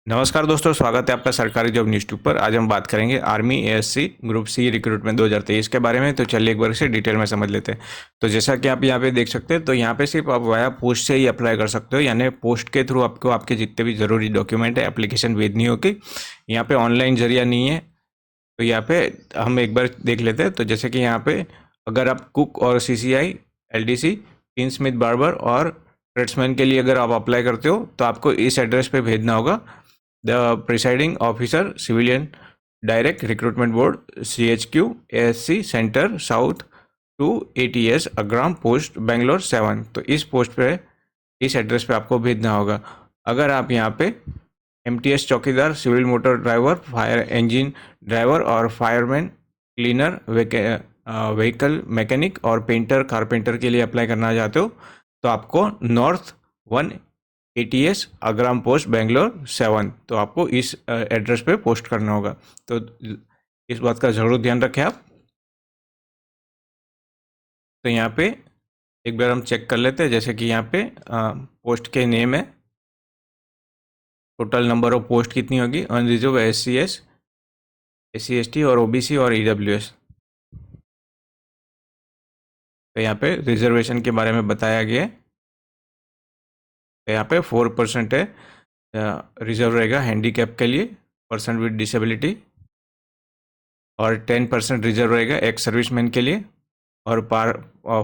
नमस्कार दोस्तों, स्वागत है आपका सरकारी जॉब न्यूज़ ट्यूब पर। आज हम बात करेंगे army ASC group C recruitment 2023 के बारे में। तो चलिए एक बार से डिटेल में समझ लेते हैं। तो जैसा कि आप यहाँ पे देख सकते हैं, तो यहाँ पे सिर्फ आप वाया पोस्ट से ही अप्लाई कर सकते हो, यानी पोस्ट के थ्रू आपको आपके जितने भी ज़रूरी डॉक्यूमेंट है एप्लीकेशन भेजनी होगी। यहाँ पे ऑनलाइन जरिया नहीं है। तो यहाँ पे हम एक बार देख लेते हैं। तो जैसे कि यहाँ पे अगर आप कुक और CCI, LDC, tin Smith barber और ट्रेड्समैन के लिए अगर आप अप्लाई करते हो तो आपको इस एड्रेस पे भेजना होगा। The presiding officer civilian direct recruitment board, CHQ ASC centre south 2 ATS Agram post Bangalore 7। तो इस पोस्ट पे, इस एड्रेस पे आपको भेजना होगा। अगर आप यहाँ पे MTS चौकीदार, civil motor driver, fire engine driver और फायरमैन, क्लीनर, व्हीकल मैकेनिक और पेंटर कारपेंटर के लिए अप्लाई करना चाहते हो तो आपको north 1 ATS Agram post Bangalore 7, तो आपको इस एड्रेस पे पोस्ट करना होगा। तो इस बात का ज़रूर ध्यान रखें आप। तो यहाँ पे एक बार हम चेक कर लेते हैं। जैसे कि यहाँ पे पोस्ट के नेम है, टोटल नंबर ऑफ पोस्ट कितनी होगी, अनरिजर्व, SCS, SC ST और OBC और EWS। तो यहाँ पे रिजर्वेशन के बारे में बताया गया है। तो यहाँ पे 4% है रिजर्व रहेगा हैंडीकैप के लिए, पर्सन विद डिसेबिलिटी, और 10% रिजर्व रहेगा एक्स सर्विसमैन के लिए, और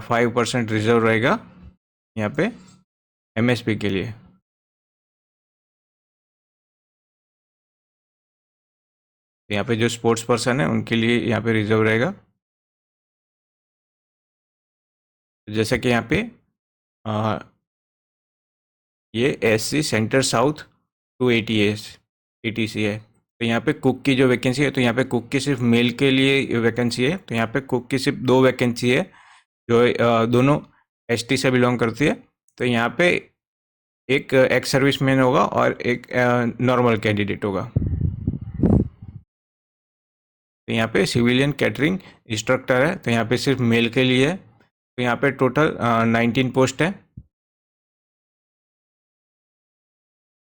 5% रिजर्व रहेगा यहाँ पे MSP के लिए। तो यहाँ पे जो स्पोर्ट्स पर्सन है उनके लिए यहाँ पे रिजर्व रहेगा। जैसे कि यहाँ पे ये SC सेंटर साउथ 2 ATC है। तो यहाँ पे कुक की जो वैकेंसी है, तो यहाँ पे कुक की सिर्फ मेल के लिए वैकेंसी है। तो यहाँ पे कुक की सिर्फ 2 वैकेंसी है जो दोनों ST से बिलोंग करती है। तो यहाँ पे एक एक्स सर्विसमैन होगा और एक नॉर्मल कैंडिडेट होगा। तो यहाँ पे सिविलियन कैटरिंग इंस्ट्रक्टर है, तो यहाँ पे सिर्फ मेल के लिए है। तो यहाँ पे टोटल 19 पोस्ट है।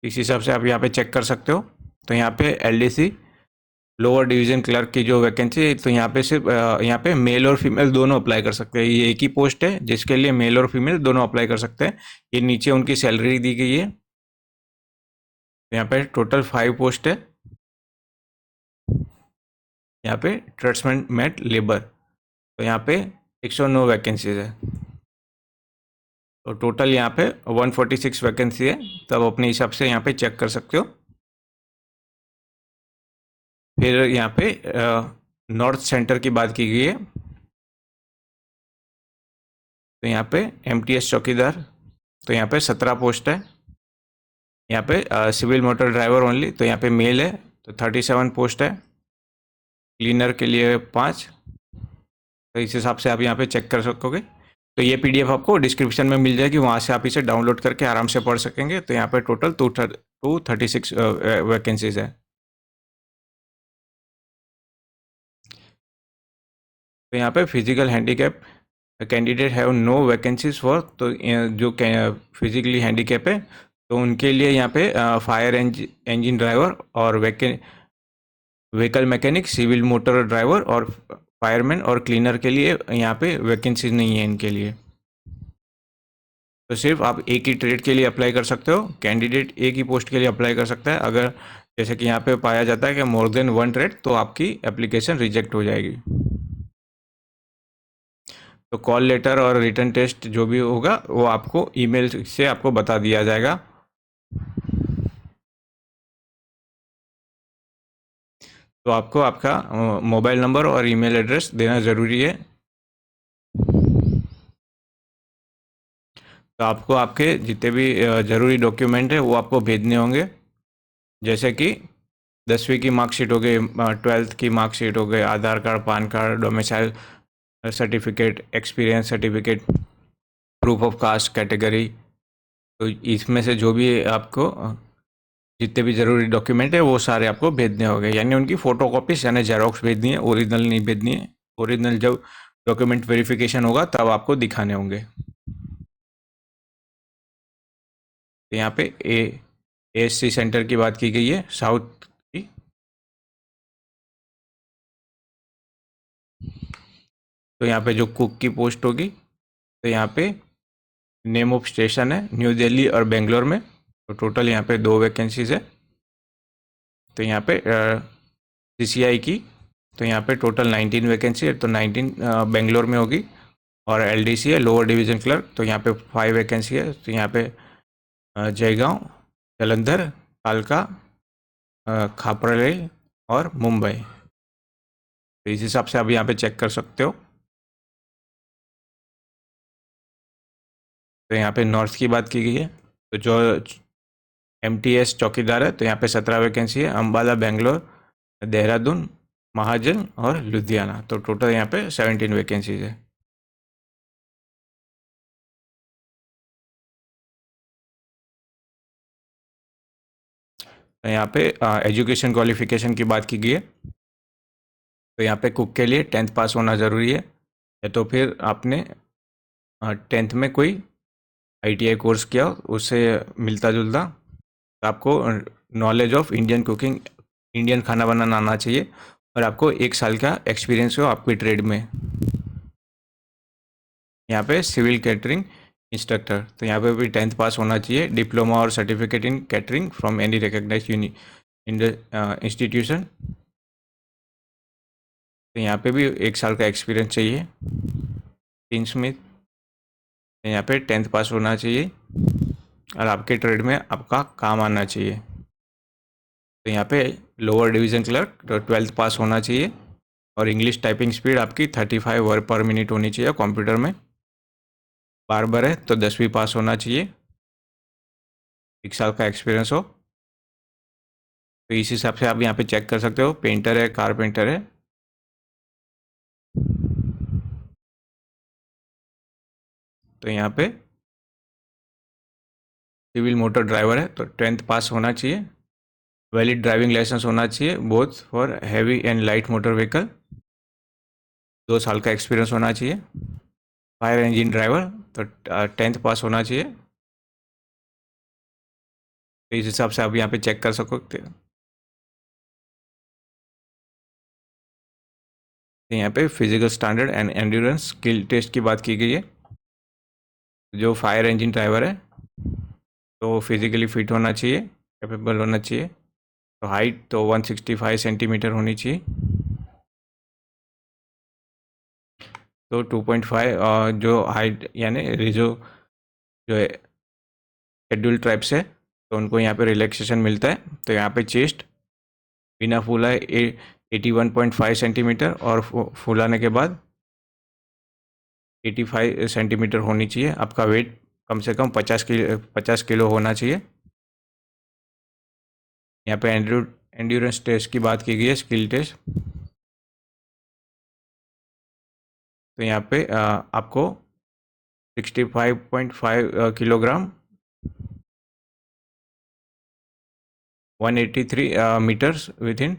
इस हिसाब से आप यहाँ पे चेक कर सकते हो। तो यहाँ पे LDC लोअर डिवीजन क्लर्क की जो वैकेंसी है, तो यहाँ पे सिर्फ यहाँ पे मेल और फीमेल दोनों अप्लाई कर सकते हैं। ये एक ही पोस्ट है जिसके लिए मेल और फीमेल दोनों अप्लाई कर सकते हैं। ये नीचे उनकी सैलरी दी गई है। तो यहाँ पे टोटल 5 पोस्ट है। यहाँ पे ट्रेड्समैन मेट लेबर, तो यहाँ पे 109 वैकेंसीज है। तो टोटल यहाँ पे 146 वैकेंसी है। तो आप अपने हिसाब से यहाँ पे चेक कर सकते हो। फिर यहाँ पे नॉर्थ सेंटर की बात की गई है। तो यहाँ पे MTS चौकीदार, तो यहाँ पे 17 पोस्ट है। यहाँ पे सिविल मोटर ड्राइवर ओनली, तो यहाँ पे मेल है, तो 37 पोस्ट है। क्लीनर के लिए 5। तो इस हिसाब से आप यहाँ पे चेक कर सकोगे। तो ये PDF आपको डिस्क्रिप्शन में मिल जाएगी, वहाँ से आप इसे डाउनलोड करके आराम से पढ़ सकेंगे। तो यहाँ पे टोटल 236 वैकेंसीज है। तो यहाँ पे physical handicap candidate have no vacancies for, तो जो फिजिकली हैंडीकैप है तो उनके लिए यहाँ पे फायर इंजन ड्राइवर और vehicle mechanic, civil motor driver और फायरमैन और क्लीनर के लिए यहाँ पे वैकेंसीज नहीं है इनके लिए। तो सिर्फ आप एक ही ट्रेड के लिए अप्लाई कर सकते हो। कैंडिडेट एक ही पोस्ट के लिए अप्लाई कर सकता है। अगर जैसे कि यहाँ पे पाया जाता है कि मोर देन 1 ट्रेड, तो आपकी एप्लीकेशन रिजेक्ट हो जाएगी। तो कॉल लेटर और रिटर्न टेस्ट जो भी होगा वो आपको ईमेल से आपको बता दिया जाएगा। तो आपको आपका मोबाइल नंबर और ईमेल एड्रेस देना ज़रूरी है। तो आपको आपके जितने भी ज़रूरी डॉक्यूमेंट है वो आपको भेजने होंगे। जैसे कि 10वीं की मार्कशीट हो गई, 12th की मार्कशीट हो गई, Aadhaar card, PAN card, domicile certificate, experience certificate, proof of caste category. तो इसमें से जो भी आपको जितने भी ज़रूरी डॉक्यूमेंट है वो सारे आपको भेजने होंगे, यानी उनकी फ़ोटोकॉपीज यानी जेरोक्स भेजनी है, ओरिजिनल नहीं भेजनी है। ओरिजिनल जब डॉक्यूमेंट वेरिफिकेशन होगा तब आपको दिखाने होंगे। तो यहाँ पे एएससी सेंटर की बात की गई है साउथ की। तो यहाँ पे जो कुक की पोस्ट होगी, तो यहाँ पे नेम ऑफ स्टेशन है न्यू दिल्ली और बेंगलोर में। तो टोटल यहाँ पे 2 वैकेंसीज है। तो यहाँ पे सीसीआई की, तो यहाँ पे टोटल 19 वैकेंसी है, तो 19 बेंगलोर में होगी। और एलडीसी है लोअर डिवीजन क्लर्क, तो यहाँ पे 5 वैकेंसी है। तो यहाँ पे जयगांव, जालंधर, कालका, खापराली और मुंबई। तो इस हिसाब से आप यहाँ पे चेक कर सकते हो। तो यहाँ पे नॉर्थ की बात की गई है, तो जो एमटीएस चौकीदार है, तो यहाँ पे 17 वैकेंसी है। अम्बाला, बेंगलोर, देहरादून, महाजन और लुधियाना, तो टोटल यहाँ पे 17 वैकेंसीज है। तो यहाँ पे एजुकेशन क्वालिफिकेशन की बात की गई है। तो यहाँ पे कुक के लिए 10th पास होना ज़रूरी है, या तो फिर आपने 10th में कोई आईटीआई कोर्स किया उससे मिलता जुलता। तो आपको knowledge of Indian cooking, Indian खाना बनाना आना चाहिए, और आपको 1 साल का एक्सपीरियंस हो आपकी ट्रेड में। यहाँ पे सिविल कैटरिंग इंस्ट्रक्टर, तो यहाँ पे भी 10th पास होना चाहिए। डिप्लोमा और certificate in catering from any recognised institution. तो यहाँ पे भी 1 साल का एक्सपीरियंस चाहिए। टीन स्मिथ, यहाँ पे 10th पास होना चाहिए और आपके ट्रेड में आपका काम आना चाहिए। तो यहाँ पे लोअर डिवीज़न क्लर्क, तो 12th पास होना चाहिए, और इंग्लिश टाइपिंग स्पीड आपकी 35 वर्ड पर मिनट होनी चाहिए कंप्यूटर में। बार्बर है तो 10वीं पास होना चाहिए, 1 साल का एक्सपीरियंस हो। तो इस हिसाब से आप यहाँ पे चेक कर सकते हो। पेंटर है, कारपेंटर है। तो यहाँ पे सिविल मोटर ड्राइवर है, तो 10th पास होना चाहिए। वैलिड ड्राइविंग लाइसेंस होना चाहिए both for heavy and light motor vehicle. 2 साल का एक्सपीरियंस होना चाहिए। फायर इंजन ड्राइवर, तो 10th पास होना चाहिए। तो इस हिसाब से आप यहाँ पे चेक कर सकते हो। तो यहाँ पे physical standard and endurance skill test की बात की गई है। जो फायर इंजन ड्राइवर है तो फिजिकली फिट होना चाहिए, कैपेबल होना चाहिए। तो हाइट तो 165 सेंटीमीटर होनी चाहिए। तो 2.5 जो हाइट यानी रिजो जो है शेड्यूल ट्राइब्स है, तो उनको यहाँ पे रिलैक्सेशन मिलता है। तो यहाँ पे चेस्ट बिना फूला है 81.5 सेंटीमीटर, और फूलाने के बाद 85 सेंटीमीटर होनी चाहिए। आपका वेट कम से कम 50 किलो होना चाहिए। यहाँ पे एंड्योरेंस टेस्ट की बात की गई है, स्किल टेस्ट। तो यहाँ पे आपको 65.5 किलोग्राम, 183 मीटर्स विद इन।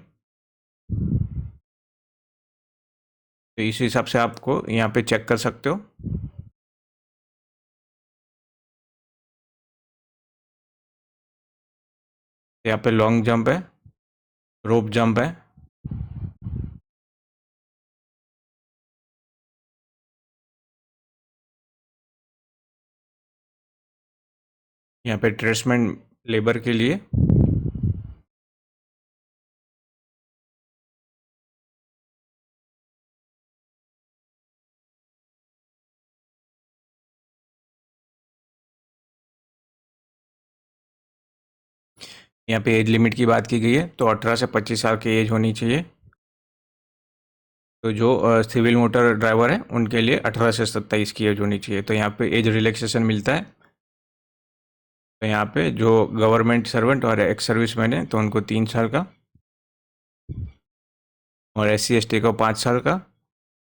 तो इस हिसाब से आपको यहाँ पे चेक कर सकते हो। यहाँ पे लॉन्ग जंप है, रोप जंप है। यहाँ पे ट्रेसमेंट लेबर के लिए यहाँ पे एज लिमिट की बात की गई है, तो 18 से 25 साल की एज होनी चाहिए। तो जो सिविल मोटर ड्राइवर है उनके लिए 18 से 27 की एज होनी चाहिए। तो यहाँ पे एज रिलैक्सेशन मिलता है। तो यहाँ पे जो गवर्नमेंट सर्वेंट और एक्स सर्विसमैन है तो उनको 3 साल का, और SC ST को 5 साल का,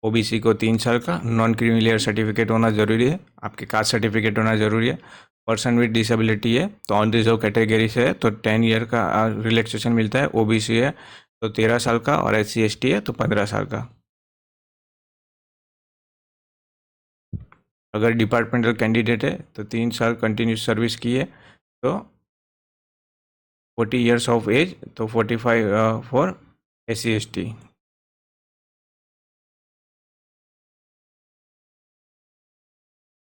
OBC को 3 साल का। नॉन क्रीमी सर्टिफिकेट होना ज़रूरी है, आपके कास्ट सर्टिफिकेट होना ज़रूरी है। पर्सन विद डिसेबिलिटी है तो ऑन रिजर्व कैटेगरी से है तो 10 ईयर का रिलैक्सेशन मिलता है। OBC है तो 13 साल का, और SC ST है तो 15 साल का। अगर डिपार्टमेंटल कैंडिडेट है तो 3 साल कंटिन्यूस सर्विस की है तो 40 ईयर्स ऑफ एज, तो 45 फॉर SC ST।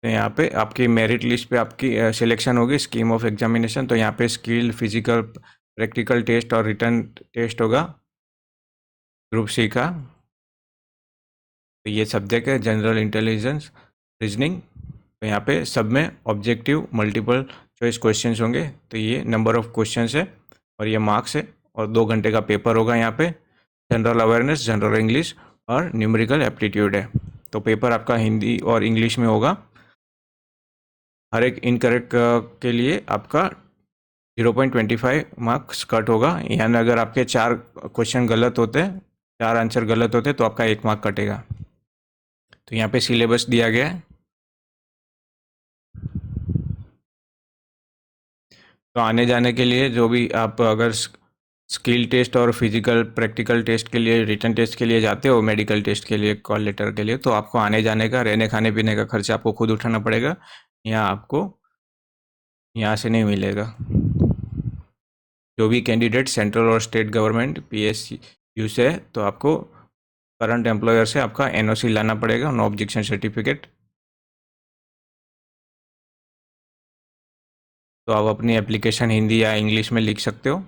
तो यहाँ पे आपकी मेरिट लिस्ट पे आपकी सिलेक्शन होगी, स्कीम ऑफ एग्जामिनेशन। तो यहाँ पे स्किल, फिजिकल, प्रैक्टिकल टेस्ट और रिटर्न टेस्ट होगा ग्रुप सी का। तो ये सब्जेक्ट है जनरल इंटेलिजेंस, रीजनिंग। तो यहाँ पे सब में ऑब्जेक्टिव मल्टीपल चॉइस क्वेश्चंस होंगे। तो ये नंबर ऑफ क्वेश्चंस है और ये मार्क्स है, और 2 घंटे का पेपर होगा। यहाँ पे जनरल अवेयरनेस, जनरल इंग्लिश और न्यूमेरिकल एप्टीट्यूड है। तो पेपर आपका हिंदी और इंग्लिश में होगा। हर एक इनकरेक्ट के लिए आपका 0.25 मार्क्स कट होगा। यानी अगर आपके 4 क्वेश्चन गलत होते हैं, 4 आंसर गलत होते, तो आपका 1 मार्क कटेगा। तो यहाँ पे सिलेबस दिया गया है। तो आने जाने के लिए जो भी आप अगर स्किल टेस्ट और फिजिकल प्रैक्टिकल टेस्ट के लिए, रिटर्न टेस्ट के लिए जाते हो, मेडिकल टेस्ट के लिए, कॉल लेटर के लिए, तो आपको आने जाने का, रहने खाने पीने का खर्चा आपको खुद उठाना पड़ेगा। यहाँ आपको यहाँ से नहीं मिलेगा। जो भी कैंडिडेट सेंट्रल और स्टेट गवर्नमेंट PSU से है, तो आपको करंट एम्प्लॉयर से आपका NOC लाना पड़ेगा, नो ऑब्जेक्शन सर्टिफिकेट। तो आप अपनी एप्लीकेशन हिंदी या इंग्लिश में लिख सकते हो।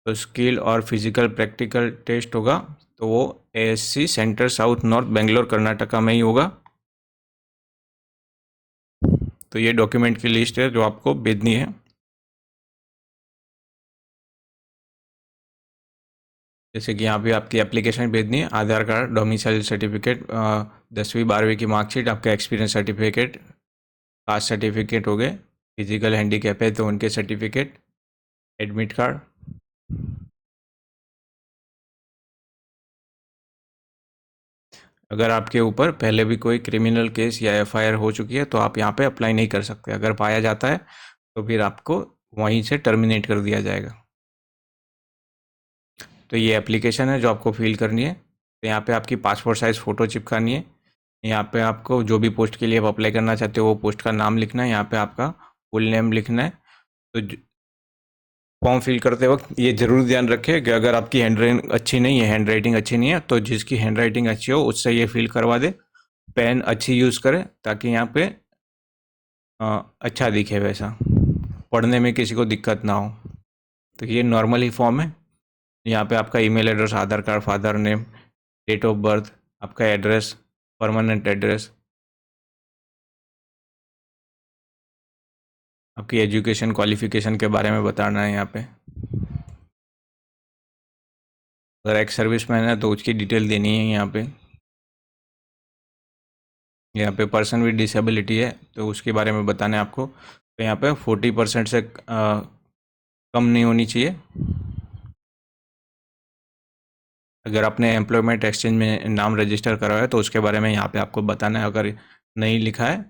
तो स्किल और फिजिकल प्रैक्टिकल टेस्ट होगा, तो वो ASC centre south north Bangalore Karnataka में ही होगा। तो ये डॉक्यूमेंट की लिस्ट है जो आपको भेजनी है। जैसे कि यहाँ पे आपकी एप्लीकेशन भेजनी है, आधार कार्ड, डोमिसाइल सर्टिफिकेट, 10वीं 12वीं की मार्कशीट, आपका एक्सपीरियंस सर्टिफिकेट, कास्ट सर्टिफिकेट हो गए, फिजिकल हैंडीकैप है तो उनके सर्टिफिकेट, एडमिट कार्ड। अगर आपके ऊपर पहले भी कोई क्रिमिनल केस या FIR हो चुकी है तो आप यहाँ पे अप्लाई नहीं कर सकते। अगर पाया जाता है तो फिर आपको वहीं से टर्मिनेट कर दिया जाएगा। तो ये एप्लीकेशन है जो आपको फिल करनी है। तो यहाँ पे आपकी पासपोर्ट साइज़ फ़ोटो चिपकानी है। यहाँ पे आपको जो भी पोस्ट के लिए आप अप्लाई करना चाहते हो वो पोस्ट का नाम लिखना है। यहाँ पे आपका फुल नेम लिखना है। तो फॉर्म फिल करते वक्त ये ज़रूर ध्यान रखें कि अगर आपकी हैंड राइटिंग अच्छी नहीं है, तो जिसकी हैंड राइटिंग अच्छी हो उससे ये फिल करवा दे। पेन अच्छी यूज़ करें ताकि यहाँ पे अच्छा दिखे, वैसा पढ़ने में किसी को दिक्कत ना हो। तो ये नॉर्मल ही फॉर्म है। यहाँ पे आपका email address, Aadhaar card, father name, date of birth, आपका एड्रेस, परमानेंट एड्रेस, आपकी एजुकेशन क्वालिफिकेशन के बारे में बताना है। यहाँ पे अगर एक्स सर्विसमैन है तो उसकी डिटेल देनी है। यहाँ पे पर्सन विद डिसेबिलिटी है तो उसके बारे में बताना है आपको। तो यहाँ पे 40% से कम नहीं होनी चाहिए। अगर आपने एम्प्लॉयमेंट एक्सचेंज में नाम रजिस्टर करवाया है तो उसके बारे में यहाँ पे आपको बताना है। अगर नहीं लिखा है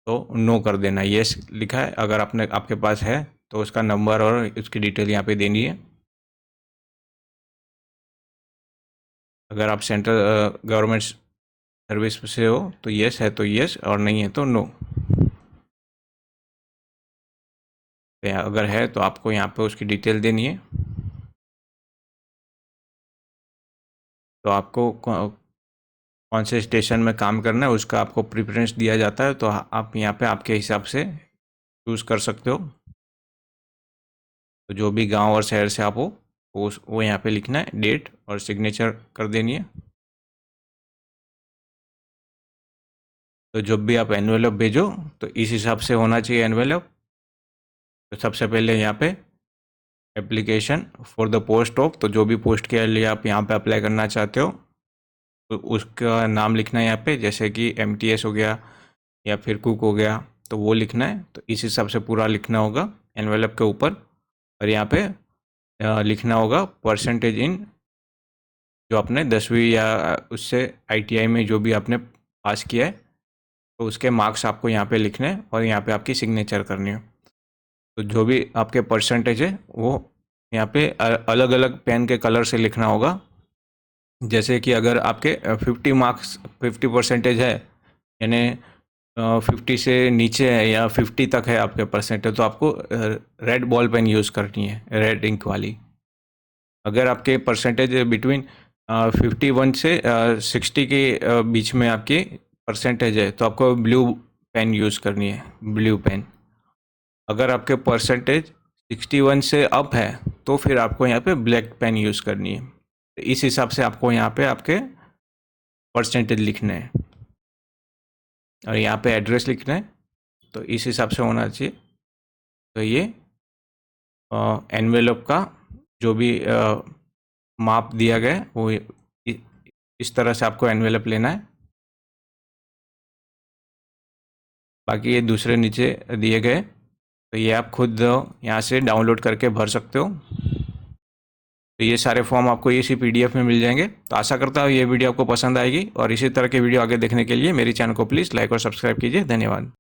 तो नो कर देना। येस लिखा है, अगर आपके पास है तो उसका नंबर और उसकी डिटेल यहाँ पे देनी है। अगर आप सेंट्रल गवर्नमेंट सर्विस से हो तो येस है तो येस, और नहीं है तो नो। अगर है तो आपको यहाँ पे उसकी डिटेल देनी है। तो आपको कौन से स्टेशन में काम करना है उसका आपको प्रेफरेंस दिया जाता है। तो आप यहाँ पे आपके हिसाब से चूज़ कर सकते हो। तो जो भी गांव और शहर से आप हो वो यहाँ पे लिखना है, डेट और सिग्नेचर कर देनी है। तो जब भी आप एनवेलप भेजो तो इस हिसाब से होना चाहिए एनवेलप। तो सबसे पहले यहाँ पे application for the post of, तो जो भी पोस्ट के लिए आप यहाँ पे अप्लाई करना चाहते हो तो उसका नाम लिखना है यहाँ पे। जैसे कि MTS हो गया या फिर कुक हो गया, तो वो लिखना है। तो इस हिसाब से पूरा लिखना होगा एनवेलप के ऊपर। और यहाँ पे लिखना होगा परसेंटेज इन, जो आपने 10वीं या उससे ITI में जो भी आपने पास किया है तो उसके मार्क्स आपको यहाँ पे लिखने हैं और यहाँ पे आपकी सिग्नेचर करनी है। तो जो भी आपके परसेंटेज है वो यहाँ पे अलग अलग पेन के कलर से लिखना होगा। जैसे कि अगर आपके 50 मार्क्स 50% है, यानी 50 से नीचे है या 50 तक है आपके परसेंटेज, तो आपको रेड बॉल पेन यूज़ करनी है, रेड इंक वाली। अगर आपके परसेंटेज बिटवीन 51 से 60 के बीच में आपकी परसेंटेज है, तो आपको ब्लू पेन यूज़ करनी है, ब्लू पेन। अगर आपके परसेंटेज 61 से अप है, तो फिर आपको यहाँ पे ब्लैक पेन यूज़ करनी है। तो इस हिसाब से आपको यहाँ पे आपके परसेंटेज लिखने हैं और यहाँ पे एड्रेस लिखना है, तो इस हिसाब से होना चाहिए। तो ये एनवेलप का जो भी माप दिया गया है, वो इस तरह से आपको एनवेलप लेना है। बाकी ये दूसरे नीचे दिए गए, तो ये आप खुद यहाँ से डाउनलोड करके भर सकते हो। तो ये सारे फॉर्म आपको इसी PDF में मिल जाएंगे। तो आशा करता हूँ ये वीडियो आपको पसंद आएगी, और इसी तरह के वीडियो आगे देखने के लिए मेरे चैनल को प्लीज़ लाइक और सब्सक्राइब कीजिए। धन्यवाद।